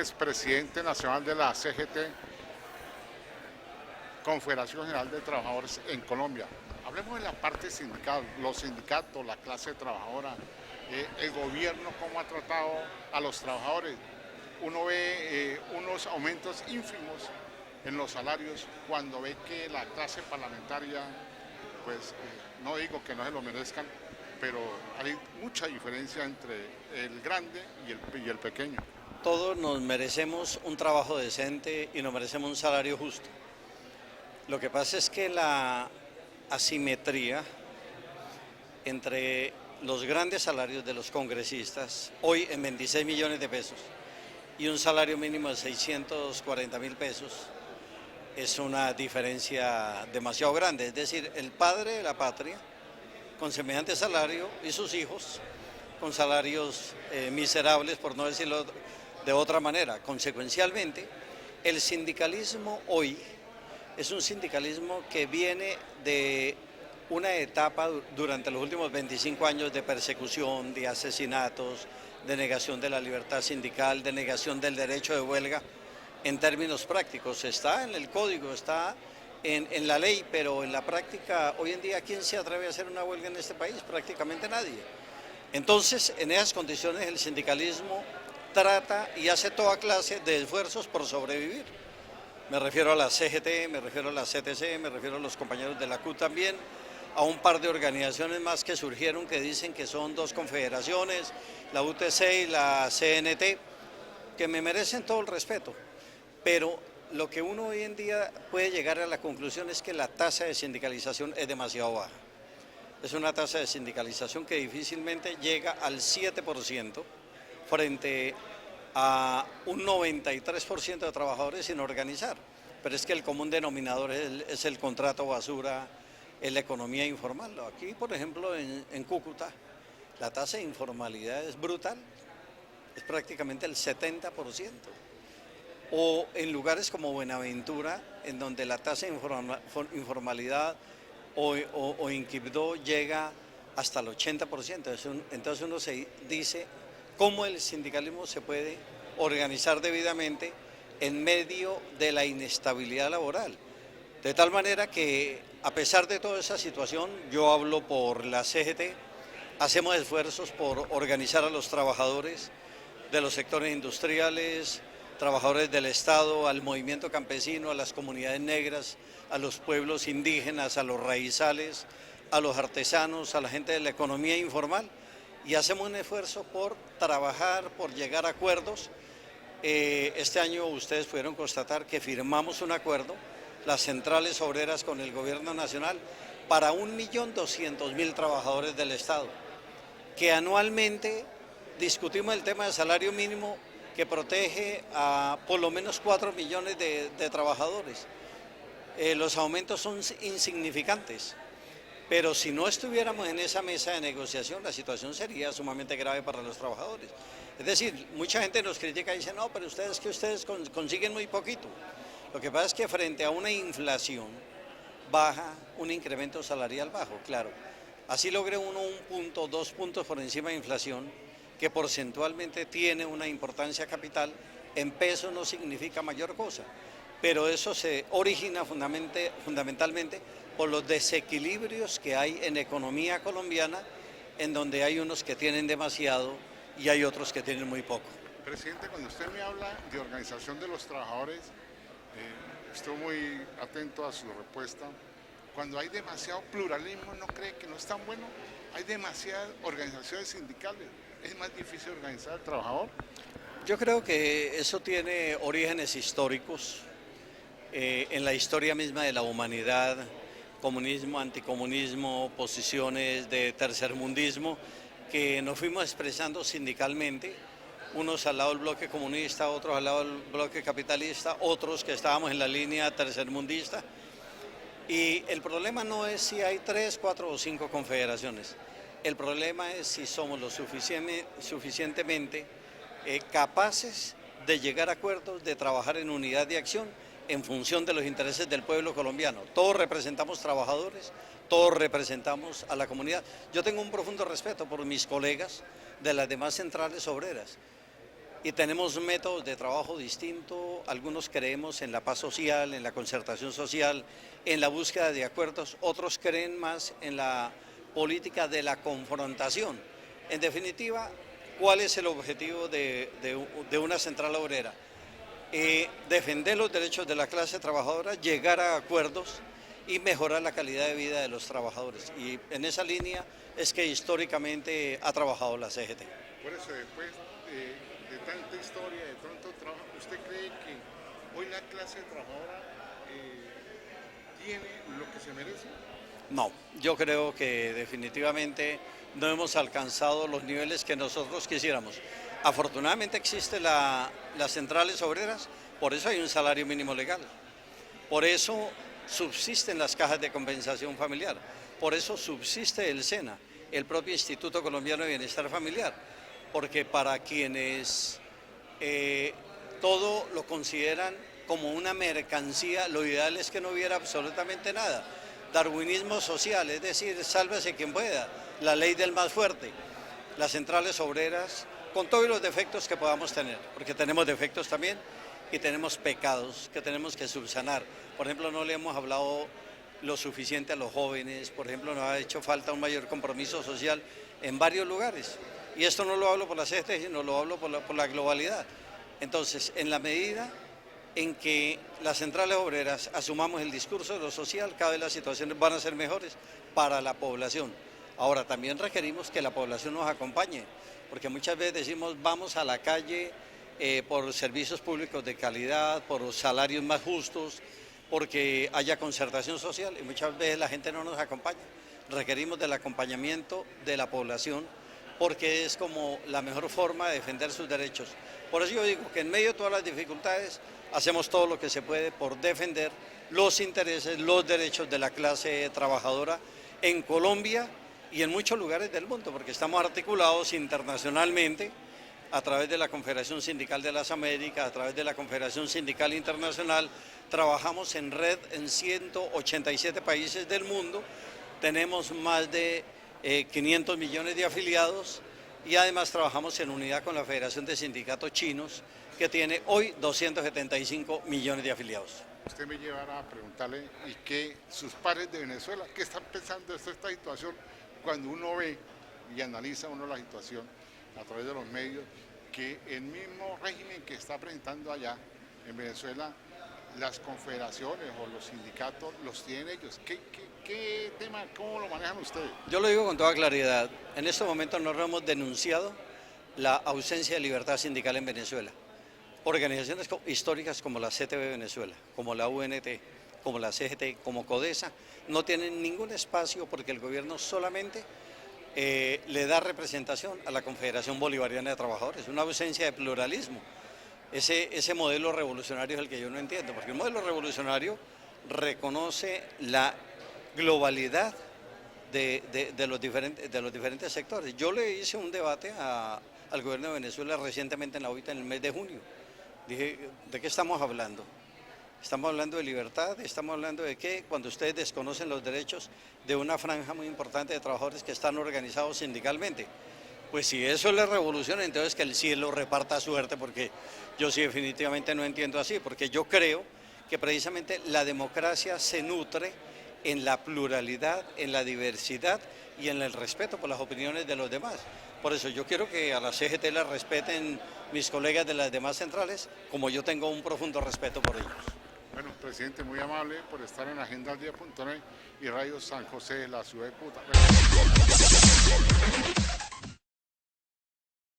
Gómez, presidente nacional de la CGT, Confederación General de Trabajadores en Colombia. Hablemos de la parte sindical, los sindicatos, la clase trabajadora, el gobierno, cómo ha tratado a los trabajadores. Uno ve unos aumentos ínfimos en los salarios cuando ve que la clase parlamentaria, pues no digo que no se lo merezcan, pero hay mucha diferencia entre el grande y el pequeño. Todos nos merecemos un trabajo decente y nos merecemos un salario justo. Lo que pasa es que la asimetría entre los grandes salarios de los congresistas, hoy en 26 millones de pesos, y un salario mínimo de 640.000 pesos, es una diferencia demasiado grande. Es decir, el padre de la patria, con semejante salario, y sus hijos, con salarios miserables, por no decirlo de otra manera. Consecuencialmente, el sindicalismo hoy es un sindicalismo que viene de una etapa durante los últimos 25 años de persecución, de asesinatos, de negación de la libertad sindical, de negación del derecho de huelga. En términos prácticos, está en el código, está en la ley, pero en la práctica, hoy en día, ¿quién se atreve a hacer una huelga en este país? Prácticamente nadie. Entonces, en esas condiciones, el sindicalismo trata y hace toda clase de esfuerzos por sobrevivir. Me refiero a la CGT, me refiero a la CTC, me refiero a los compañeros de la CUT también, a un par de organizaciones más que surgieron que dicen que son dos confederaciones, la UTC y la CNT, que me merecen todo el respeto. Pero lo que uno hoy en día puede llegar a la conclusión es que la tasa de sindicalización es demasiado baja. Es una tasa de sindicalización que difícilmente llega al 7% frente a un 93% de trabajadores sin organizar. Pero es que el común denominador es el contrato basura, es la economía informal. Aquí, por ejemplo, en Cúcuta, la tasa de informalidad es brutal, es prácticamente el 70%. O en lugares como Buenaventura, en donde la tasa de informalidad o en Quibdó llega hasta el 80%. Entonces uno se dice cómo el sindicalismo se puede organizar debidamente en medio de la inestabilidad laboral. De tal manera que, a pesar de toda esa situación, yo hablo por la CGT, hacemos esfuerzos por organizar a los trabajadores de los sectores industriales, trabajadores del Estado, al movimiento campesino, a las comunidades negras, a los pueblos indígenas, a los raizales, a los artesanos, a la gente de la economía informal, y hacemos un esfuerzo por trabajar, por llegar a acuerdos. Este año ustedes pudieron constatar que firmamos un acuerdo, las centrales obreras con el gobierno nacional, para 1.200.000 trabajadores del Estado, que anualmente discutimos el tema del salario mínimo que protege a por lo menos 4 millones de trabajadores. Los aumentos son insignificantes, pero si no estuviéramos en esa mesa de negociación, la situación sería sumamente grave para los trabajadores. Es decir, mucha gente nos critica y dice, no, pero ustedes consiguen muy poquito. Lo que pasa es que frente a una inflación baja, un incremento salarial bajo, claro. Así logre uno 1 punto, 2 puntos por encima de inflación, que porcentualmente tiene una importancia capital, en pesos no significa mayor cosa, pero eso se origina fundamentalmente por los desequilibrios que hay en la economía colombiana, en donde hay unos que tienen demasiado y hay otros que tienen muy poco. Presidente, cuando usted me habla de organización de los trabajadores, estoy muy atento a su respuesta. Cuando hay demasiado pluralismo, ¿no cree que no es tan bueno? Hay demasiadas organizaciones sindicales, ¿es más difícil organizar al trabajador? Yo creo que eso tiene orígenes históricos, en la historia misma de la humanidad, comunismo, anticomunismo, posiciones de tercermundismo, que nos fuimos expresando sindicalmente, unos al lado del bloque comunista, otros al lado del bloque capitalista, otros que estábamos en la línea tercermundista. Y el problema no es si hay 3, 4 o 5 confederaciones, el problema es si somos lo suficientemente capaces de llegar a acuerdos, de trabajar en unidad de acción en función de los intereses del pueblo colombiano. Todos representamos trabajadores, todos representamos a la comunidad. Yo tengo un profundo respeto por mis colegas de las demás centrales obreras. y tenemos métodos de trabajo distintos. Algunos creemos en la paz social, en la concertación social, en la búsqueda de acuerdos, otros creen más en la política de la confrontación. En definitiva, ¿cuál es el objetivo de una central obrera? Defender los derechos de la clase trabajadora, llegar a acuerdos y mejorar la calidad de vida de los trabajadores. Y en esa línea es que históricamente ha trabajado la CGT. Por eso, después de tanta historia, de tanto trabajo, ¿usted cree que hoy la clase trabajadora tiene lo que se merece? No, yo creo que definitivamente no hemos alcanzado los niveles que nosotros quisiéramos. Afortunadamente existen las centrales obreras, por eso hay un salario mínimo legal, por eso subsisten las cajas de compensación familiar, por eso subsiste el SENA, el propio Instituto Colombiano de Bienestar Familiar, porque para quienes todo lo consideran como una mercancía, lo ideal es que no hubiera absolutamente nada. Darwinismo social, es decir, sálvese quien pueda, la ley del más fuerte. Las centrales obreras, con todos los defectos que podamos tener, porque tenemos defectos también y tenemos pecados que tenemos que subsanar. Por ejemplo, no le hemos hablado lo suficiente a los jóvenes, por ejemplo, nos ha hecho falta un mayor compromiso social en varios lugares. Y esto no lo hablo por la CGT, sino lo hablo por la globalidad. Entonces, en la medida en que las centrales obreras asumamos el discurso de lo social, cada vez las situaciones van a ser mejores para la población. Ahora, también requerimos que la población nos acompañe, porque muchas veces decimos vamos a la calle por servicios públicos de calidad, por salarios más justos, porque haya concertación social, y muchas veces la gente no nos acompaña. Requerimos del acompañamiento de la población, porque es como la mejor forma de defender sus derechos. Por eso yo digo que en medio de todas las dificultades hacemos todo lo que se puede por defender los intereses, los derechos de la clase trabajadora en Colombia y en muchos lugares del mundo, porque estamos articulados internacionalmente a través de la Confederación Sindical de las Américas, a través de la Confederación Sindical Internacional, trabajamos en red en 187 países del mundo, tenemos más de 500 millones de afiliados y además trabajamos en unidad con la Federación de Sindicatos Chinos, que tiene hoy 275 millones de afiliados. Usted me llevará a preguntarle, ¿y qué sus pares de Venezuela, qué están pensando de esta situación cuando uno ve y analiza uno la situación a través de los medios, que el mismo régimen que está presentando allá en Venezuela, las confederaciones o los sindicatos los tienen ellos? ¿Qué tema, cómo lo manejan ustedes? Yo lo digo con toda claridad, en estos momentos nosotros hemos denunciado la ausencia de libertad sindical en Venezuela. Organizaciones históricas como la CTV Venezuela, como la UNT, como la CGT, como CODESA, no tienen ningún espacio porque el gobierno solamente le da representación a la Confederación Bolivariana de Trabajadores, una ausencia de pluralismo. Ese modelo revolucionario es el que yo no entiendo, porque el modelo revolucionario reconoce la globalidad de los diferentes sectores. Yo le hice un debate al gobierno de Venezuela recientemente en la OIT en el mes de junio. Dije, ¿de qué estamos hablando? ¿Estamos hablando de libertad? ¿Estamos hablando de qué? Cuando ustedes desconocen los derechos de una franja muy importante de trabajadores que están organizados sindicalmente. Pues si eso es la revolución, entonces que el cielo reparta suerte, porque yo sí definitivamente no entiendo así, porque yo creo que precisamente la democracia se nutre en la pluralidad, en la diversidad y en el respeto por las opiniones de los demás. Por eso yo quiero que a la CGT la respeten mis colegas de las demás centrales, como yo tengo un profundo respeto por ellos. Bueno, presidente, muy amable por estar en agendaldía.net y Radio San José de la ciudad de Cúcuta.